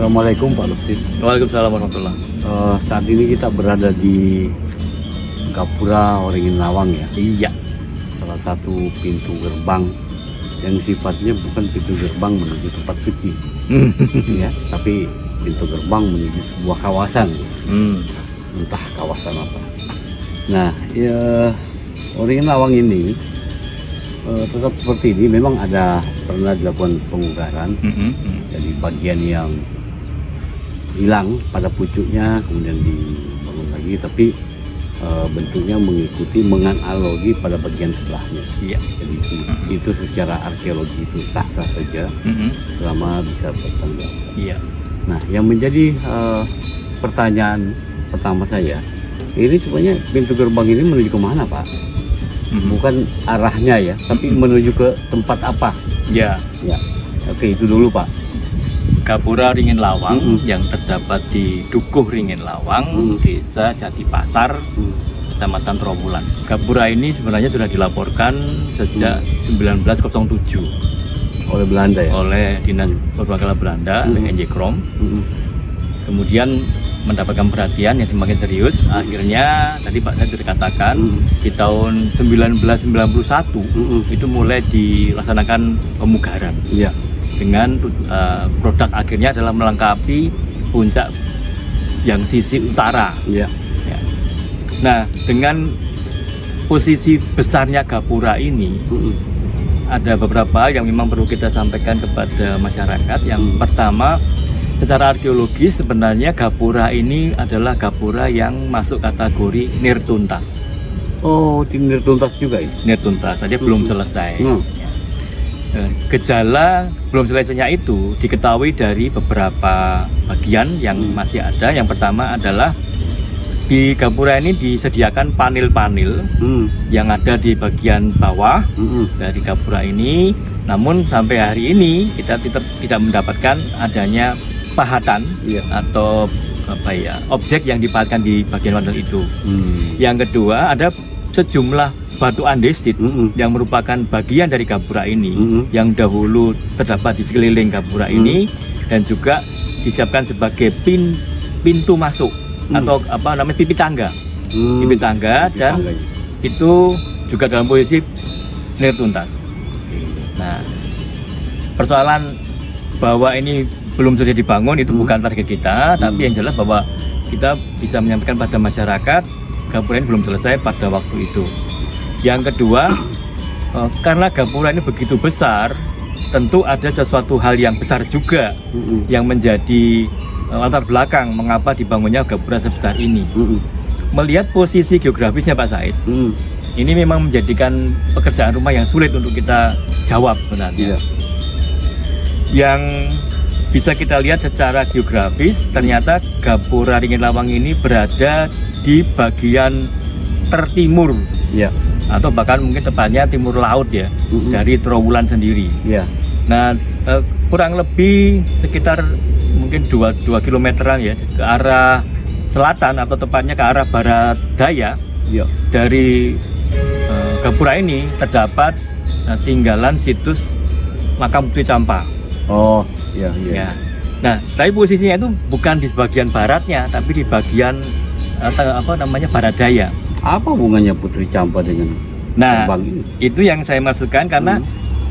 Assalamualaikum Pak Lutfi. Waalaikumsalam warahmatullah. Saat ini kita berada di Gapura Waringin Lawang ya. Iya. Salah satu pintu gerbang yang sifatnya bukan pintu gerbang menuju tempat suci, ya, tapi pintu gerbang menuju sebuah kawasan. Entah kawasan apa. Nah, ya, Waringin Lawang ini tetap seperti ini. Memang ada pernah dilakukan pengugaran. Jadi bagian yang hilang pada pucuknya kemudian dibangun lagi, tapi bentuknya mengikuti menganalogi pada bagian sebelahnya. Iya. Jadi itu secara arkeologi itu sah-sah saja selama bisa bertanggung jawab. Iya. Nah, yang menjadi pertanyaan pertama saya, ini sebenarnya pintu gerbang ini menuju ke mana, Pak? Bukan arahnya ya, tapi menuju ke tempat apa? Ya. Ya. Oke, itu dulu, Pak. Gapura Ringin Lawang yang terdapat di Dukuh Ringin Lawang, Desa Jatipacar, Kecamatan Trawulan. Gapura ini sebenarnya sudah dilaporkan sejak 1907 oleh Belanda ya? Oleh Dinas Purbakala Belanda, NJ Krom. Kemudian mendapatkan perhatian yang semakin serius. Akhirnya tadi Pak saya sudah katakan di tahun 1991 itu mulai dilaksanakan pemugaran. Iya. Dengan produk akhirnya adalah melengkapi puncak yang sisi utara. Iya. Ya. Nah, dengan posisi besarnya Gapura ini, ada beberapa hal yang memang perlu kita sampaikan kepada masyarakat. Yang pertama, secara arkeologis sebenarnya Gapura ini adalah Gapura yang masuk kategori nirtuntas. Oh, tim nirtuntas juga ya? Nirtuntas, saja belum selesai. Gejala belum selesainya itu diketahui dari beberapa bagian yang masih ada. Yang pertama adalah di Gapura ini disediakan panel-panel yang ada di bagian bawah dari Gapura ini. Namun sampai hari ini kita tetap tidak mendapatkan adanya pahatan atau apa ya, objek yang dipahatkan di bagian panel itu. Yang kedua, ada sejumlah batu andesit yang merupakan bagian dari Gapura ini yang dahulu terdapat di sekeliling Gapura ini dan juga disiapkan sebagai pintu masuk atau apa namanya pipi tangga, dan itu juga dalam posisi nirtuntas. Nah, persoalan bahwa ini belum saja dibangun itu bukan target kita, tapi yang jelas bahwa kita bisa menyampaikan pada masyarakat Gapura ini belum selesai pada waktu itu. Yang kedua, karena Gapura ini begitu besar, tentu ada sesuatu hal yang besar juga yang menjadi latar belakang mengapa dibangunnya Gapura sebesar ini. Melihat posisi geografisnya Pak Said, ini memang menjadikan pekerjaan rumah yang sulit untuk kita jawab sebenarnya. Yang bisa kita lihat secara geografis, ternyata Gapura Ringin Lawang ini berada di bagian tertimur, atau bahkan mungkin tepatnya timur laut ya, dari Trawulan sendiri. Nah, kurang lebih sekitar mungkin 2 kilometeran ya ke arah selatan atau tepatnya ke arah barat daya dari Gapura ini terdapat tinggalan situs makam Putri Campa. Oh, iya. Nah, tapi posisinya itu bukan di bagian baratnya, tapi di bagian apa namanya barat daya. Apa hubungannya Putri Campa dengan gerbang ini? Itu yang saya maksudkan karena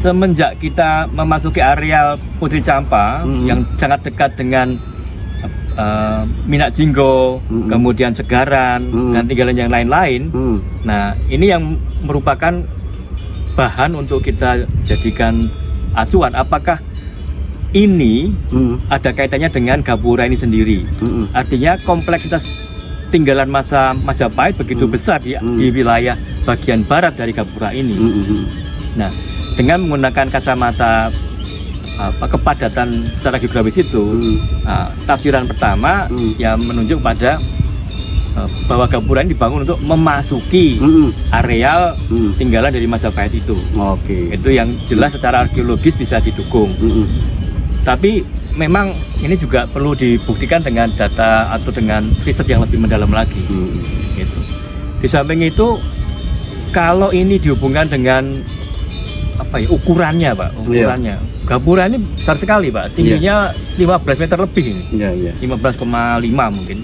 semenjak kita memasuki areal Putri Campa yang sangat dekat dengan Minak Jinggo, kemudian Segaran dan tinggalan yang lain-lain. Nah, ini yang merupakan bahan untuk kita jadikan acuan. Apakah ini ada kaitannya dengan Gapura ini sendiri. Artinya kompleksitas tinggalan masa Majapahit begitu besar di wilayah bagian barat dari Gapura ini. Nah, dengan menggunakan kacamata kepadatan secara geografis itu, tafsiran pertama yang menunjuk pada bahwa Gapura ini dibangun untuk memasuki areal tinggalan dari Majapahit itu. Itu yang jelas secara arkeologis bisa didukung. Tapi memang ini juga perlu dibuktikan dengan data atau dengan riset yang lebih mendalam lagi. Gitu. Di samping itu, kalau ini dihubungkan dengan apa ya, ukurannya, Pak, ukurannya. Gapura ini besar sekali, Pak. Tingginya 15 meter lebih ini. 15,5 mungkin.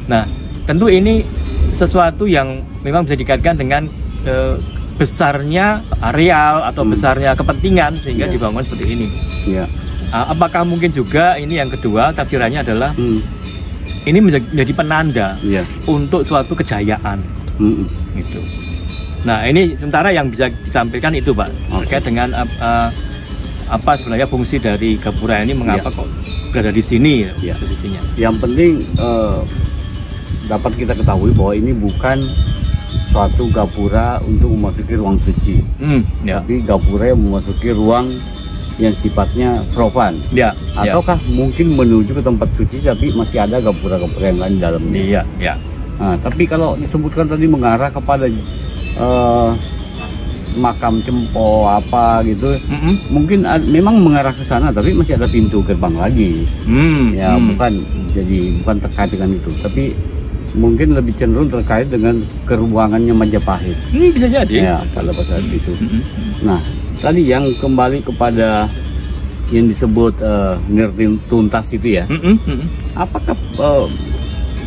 Nah, tentu ini sesuatu yang memang bisa dikaitkan dengan besarnya areal atau besarnya kepentingan sehingga dibangun seperti ini. Apakah mungkin juga ini yang kedua tafsirannya adalah ini menjadi penanda untuk suatu kejayaan, gitu. Nah, ini sementara yang bisa disampaikan itu, Pak, terkait dengan apa sebenarnya fungsi dari Gapura ini, mengapa kok berada di sini posisinya. Yang penting dapat kita ketahui bahwa ini bukan suatu Gapura untuk memasuki ruang suci, tapi Gapura yang memasuki ruang yang sifatnya profan, ataukah mungkin menuju ke tempat suci tapi masih ada Gapura-Gapura yang lain di dalamnya. Nah, tapi kalau disebutkan tadi mengarah kepada makam Cempo apa gitu, mungkin memang mengarah ke sana, tapi masih ada pintu gerbang lagi. Bukan terkait dengan itu, tapi mungkin lebih cenderung terkait dengan keruangannya Majapahit. Bisa jadi. Ya, pada saat itu. Nah, tadi yang kembali kepada yang disebut Nirtuntas itu ya, apakah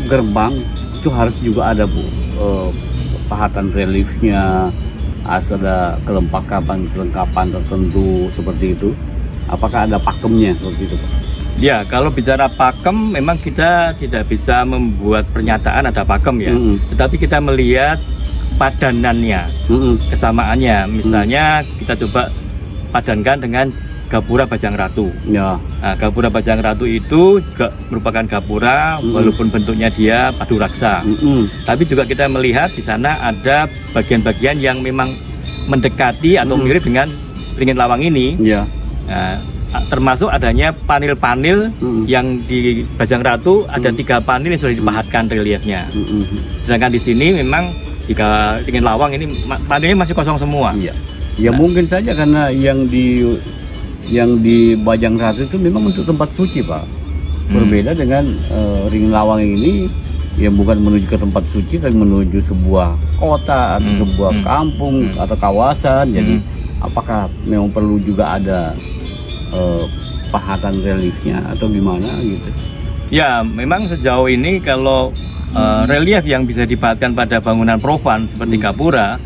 gerbang itu harus juga ada, Bu, pahatan reliefnya, ada kelengkapan tertentu seperti itu? Apakah ada pakemnya seperti itu, Pak? Ya, kalau bicara pakem, memang kita tidak bisa membuat pernyataan ada pakem ya, tetapi kita melihat padanannya, kesamaannya. Misalnya kita coba padankan dengan Gapura Bajang Ratu. Nah, Gapura Bajang Ratu itu juga merupakan Gapura, walaupun bentuknya dia padu raksa. Tapi juga kita melihat di sana ada bagian-bagian yang memang mendekati atau mirip dengan Ringin Lawang ini. Nah, termasuk adanya panel-panel yang di Bajang Ratu ada 3 panel yang sudah dipahatkan reliefnya. Sedangkan di sini memang jika Ringin Lawang ini panelnya masih kosong semua. Mungkin saja karena yang di Bajang Ratu itu memang untuk tempat suci, Pak. Berbeda dengan Ringin Lawang ini yang bukan menuju ke tempat suci, tapi menuju sebuah kota atau sebuah kampung atau kawasan. Jadi apakah memang perlu juga ada pahatan reliefnya atau gimana gitu? Ya, memang sejauh ini kalau relief yang bisa dipahatkan pada bangunan profan seperti Gapura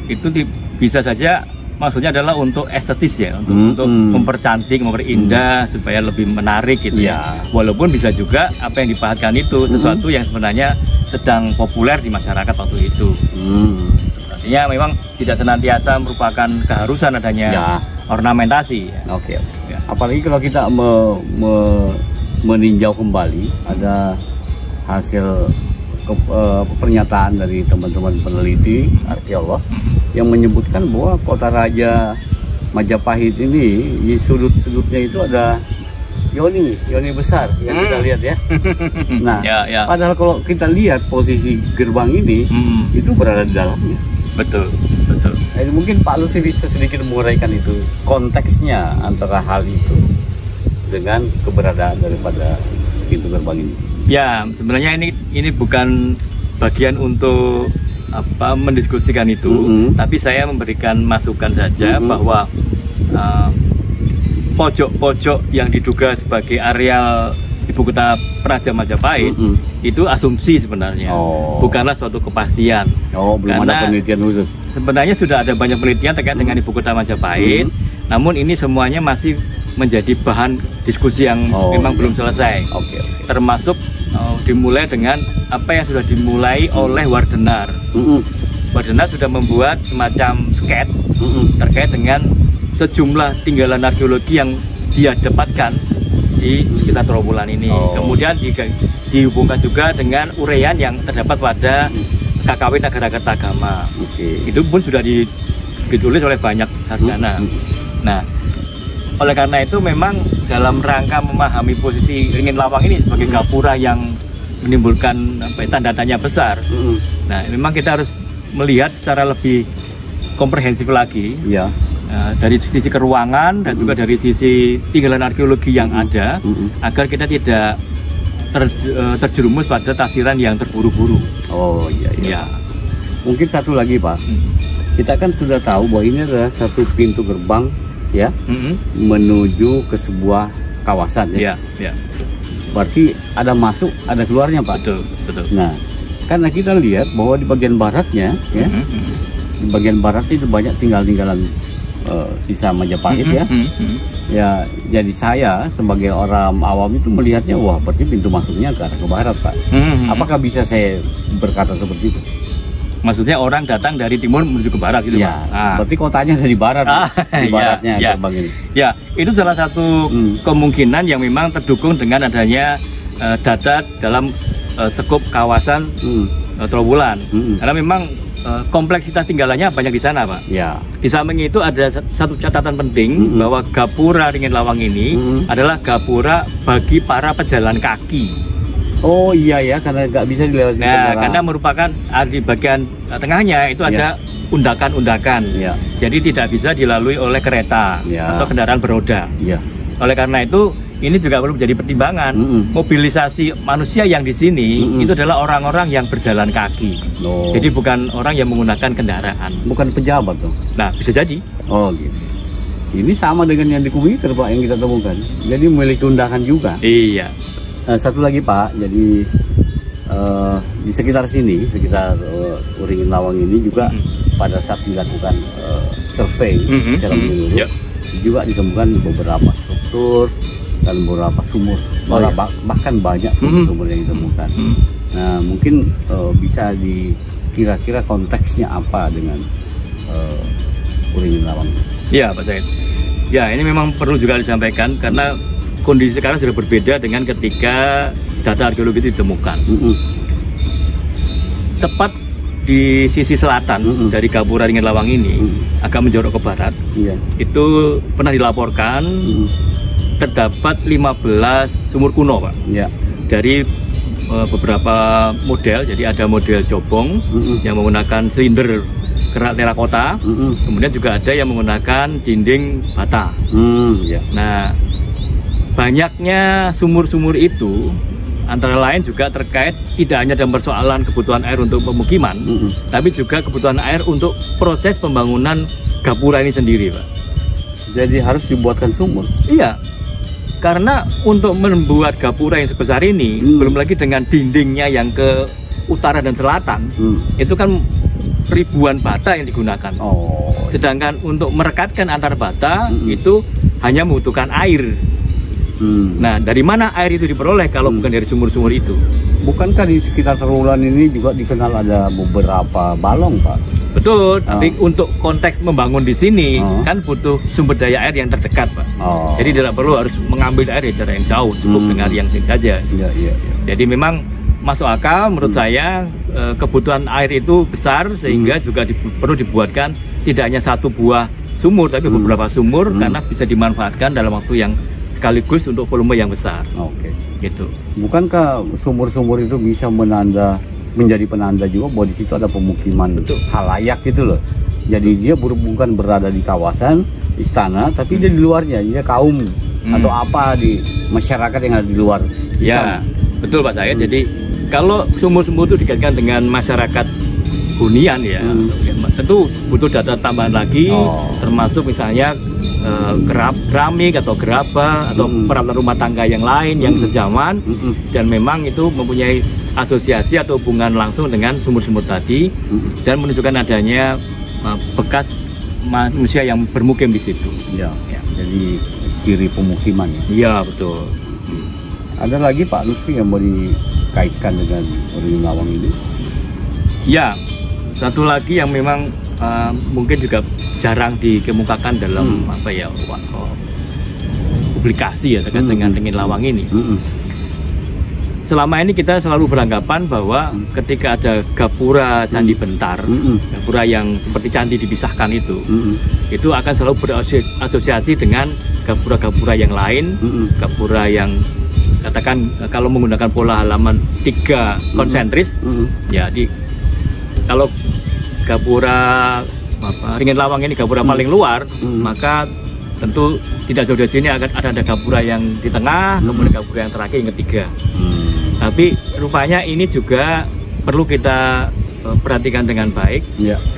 itu bisa saja, maksudnya adalah untuk estetis ya, untuk mempercantik, memperindah supaya lebih menarik gitu ya. Walaupun bisa juga apa yang dipahatkan itu sesuatu yang sebenarnya sedang populer di masyarakat waktu itu. Artinya memang tidak senantiasa merupakan keharusan adanya ornamentasi. Apalagi kalau kita meninjau kembali, ada hasil pernyataan dari teman-teman peneliti arkeolog yang menyebutkan bahwa kota raja Majapahit ini di sudut-sudutnya itu ada yoni besar yang kita lihat ya. Nah, padahal kalau kita lihat posisi gerbang ini itu berada di dalamnya. Betul. Jadi mungkin Pak Lusi bisa sedikit menguraikan itu konteksnya antara hal itu dengan keberadaan daripada pintu gerbang ini. Ya, sebenarnya ini bukan bagian untuk mendiskusikan itu, tapi saya memberikan masukan saja bahwa pojok-pojok yang diduga sebagai areal ibu kota Praja Majapahit itu asumsi sebenarnya, bukanlah suatu kepastian. Belum ada penelitian khusus. Sebenarnya sudah ada banyak penelitian terkait dengan ibu kota Majapahit, namun ini semuanya masih menjadi bahan diskusi yang memang belum selesai. Termasuk dimulai dengan apa yang sudah dimulai oleh Wardenar. Wardenar sudah membuat semacam sketch terkait dengan sejumlah tinggalan arkeologi yang dia dapatkan di sekitar terowongan ini. Kemudian dihubungkan juga dengan urean yang terdapat pada KKW Nagara Kertagama. Itu pun sudah ditulis oleh banyak sarjana. Nah, oleh karena itu memang dalam rangka memahami posisi Ringin Lawang ini sebagai gapura yang menimbulkan tanda tanya besar. Nah, memang kita harus melihat secara lebih komprehensif lagi. Dari sisi keruangan dan juga dari sisi tinggalan arkeologi yang ada, agar kita tidak terjerumus pada tafsiran yang terburu-buru. Iya. Mungkin satu lagi, Pak. Kita kan sudah tahu bahwa ini adalah satu pintu gerbang ya, menuju ke sebuah kawasan ya. Berarti ada masuk, ada keluarnya, Pak. Betul. Nah, karena kita lihat bahwa di bagian baratnya ya, di bagian barat itu banyak tinggalan sisa Majapahit ya. Ya, jadi saya sebagai orang awam itu melihatnya, wah berarti pintu masuknya ke arah ke barat, Pak. Apakah bisa saya berkata seperti itu? Maksudnya orang datang dari timur menuju ke barat gitu, ya, Pak? Berarti kotanya ada di barat, di baratnya gerbang ini. Ya, itu salah satu kemungkinan yang memang terdukung dengan adanya data dalam skop kawasan Trowulan. Karena memang kompleksitas tinggalannya banyak di sana, Pak. Ya. Di samping itu ada satu catatan penting bahwa gapura Ringin Lawang ini adalah gapura bagi para pejalan kaki. Oh iya ya, karena nggak bisa dilewati. Nah, karena merupakan di bagian tengahnya itu ada undakan-undakan. Jadi tidak bisa dilalui oleh kereta atau kendaraan beroda. Oleh karena itu, ini juga perlu menjadi pertimbangan. Mobilisasi manusia yang di sini itu adalah orang-orang yang berjalan kaki. Jadi bukan orang yang menggunakan kendaraan. Bukan pejabat tuh. Nah, bisa jadi. Oh gitu. Ini sama dengan yang di Kuwiter, Pak, yang kita temukan. Jadi memiliki undakan juga. Iya. Satu lagi, Pak. Jadi di sekitar sini, sekitar Ringin Lawang ini juga pada saat dilakukan survei secara menyeluruh, juga ditemukan beberapa struktur dan beberapa sumur, bahkan banyak sumur-sumur yang ditemukan. Nah, mungkin bisa dikira-kira konteksnya apa dengan Ringin Lawang? Iya, Pak Said. Ya, ini memang perlu juga disampaikan karena kondisi sekarang sudah berbeda dengan ketika data arkeologi itu ditemukan. Tepat di sisi selatan dari gapura Ringin Lawang ini, agak menjorok ke barat, itu pernah dilaporkan terdapat 15 sumur kuno, Pak. Dari beberapa model, jadi ada model jobong yang menggunakan silinder kerak terakota, kemudian juga ada yang menggunakan dinding bata. Nah, banyaknya sumur-sumur itu antara lain juga terkait tidak hanya dalam persoalan kebutuhan air untuk pemukiman, tapi juga kebutuhan air untuk proses pembangunan gapura ini sendiri, Pak. Jadi harus dibuatkan sumur? Iya. Karena untuk membuat gapura yang sebesar ini, belum lagi dengan dindingnya yang ke utara dan selatan, itu kan ribuan bata yang digunakan. Sedangkan untuk merekatkan antar bata itu hanya membutuhkan air. Nah, dari mana air itu diperoleh kalau bukan dari sumur-sumur itu? Bukankah di sekitar Trowulan ini juga dikenal ada beberapa balong, Pak? Betul, tapi untuk konteks membangun di sini kan butuh sumber daya air yang terdekat, Pak. Jadi tidak perlu harus mengambil air dari jarak yang jauh, cukup dengan yang sini saja. Jadi memang masuk akal menurut saya, kebutuhan air itu besar sehingga juga perlu dibuatkan tidak hanya satu buah sumur, tapi beberapa sumur karena bisa dimanfaatkan dalam waktu yang sekaligus untuk volume yang besar. Gitu. Bukankah sumur-sumur itu bisa menjadi penanda juga bahwa di situ ada pemukiman halayak gitu loh. Jadi dia bukan berada di kawasan istana, tapi dia di luarnya, dia kaum atau apa di masyarakat yang ada di luar istana. Betul, Pak Said. Jadi kalau sumur-sumur itu dikaitkan dengan masyarakat hunian ya, tentu butuh data tambahan lagi, termasuk misalnya keramik atau gerabah atau peralatan rumah tangga yang lain yang sejaman, dan memang itu mempunyai asosiasi atau hubungan langsung dengan sumur-sumur tadi, dan menunjukkan adanya bekas manusia yang bermukim di situ. Jadi ciri pemukiman. Iya, betul. Ada lagi, Pak Lutfi, yang mau dikaitkan dengan Ringin Lawang ini? Ya, satu lagi yang memang mungkin juga jarang dikemukakan dalam publikasi ya terkait dengan Ringin Lawang ini. Selama ini kita selalu beranggapan bahwa ketika ada gapura Candi Bentar, gapura yang seperti candi dipisahkan itu akan selalu berasosiasi dengan gapura-gapura yang lain, gapura yang katakan kalau menggunakan pola halaman 3 konsentris, ya kalau gapura Ringin Lawang ini gapura paling luar, maka tentu tidak jauh dari sini akan ada gapura yang di tengah, kemudian gapura yang terakhir yang ketiga. Tapi rupanya ini juga perlu kita perhatikan dengan baik,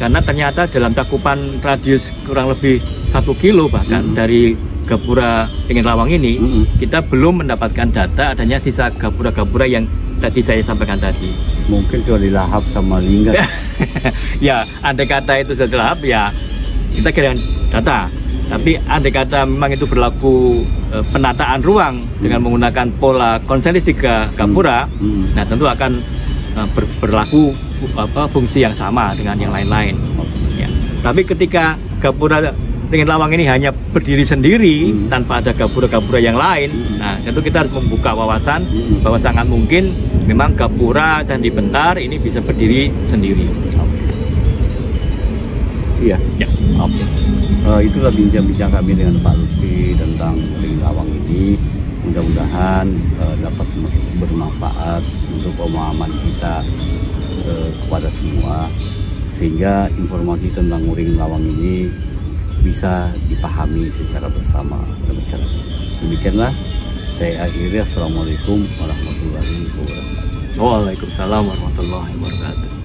karena ternyata dalam cakupan radius kurang lebih 1 kilo bahkan dari gapura Ringin Lawang ini, kita belum mendapatkan data adanya sisa gapura-gapura yang tadi saya sampaikan tadi. Mungkin sudah dilahap sama lingga. Ya, andai kata itu sudah dilahap, ya kita kehilangan data. Tapi andai kata memang itu berlaku penataan ruang dengan menggunakan pola konsentris 3 gapura, nah tentu akan berlaku fungsi yang sama dengan yang lain-lain. Ya. Tapi ketika gapura Ringin Lawang ini hanya berdiri sendiri tanpa ada gapura-gapura yang lain, nah tentu kita harus membuka wawasan bahwa sangat mungkin memang gapura Candi Bentar ini bisa berdiri sendiri. Iya. Ya. Oke. Itulah bincang-bincang kami dengan Pak Lutfi tentang Ringin Lawang ini. Mudah-mudahan dapat bermanfaat untuk pemahaman kita kepada semua, sehingga informasi tentang Ringin Lawang ini bisa dipahami secara bersama oleh masyarakat. Demikianlah saya akhiri. Assalamualaikum warahmatullahi wabarakatuh. Waalaikumsalam warahmatullahi wabarakatuh.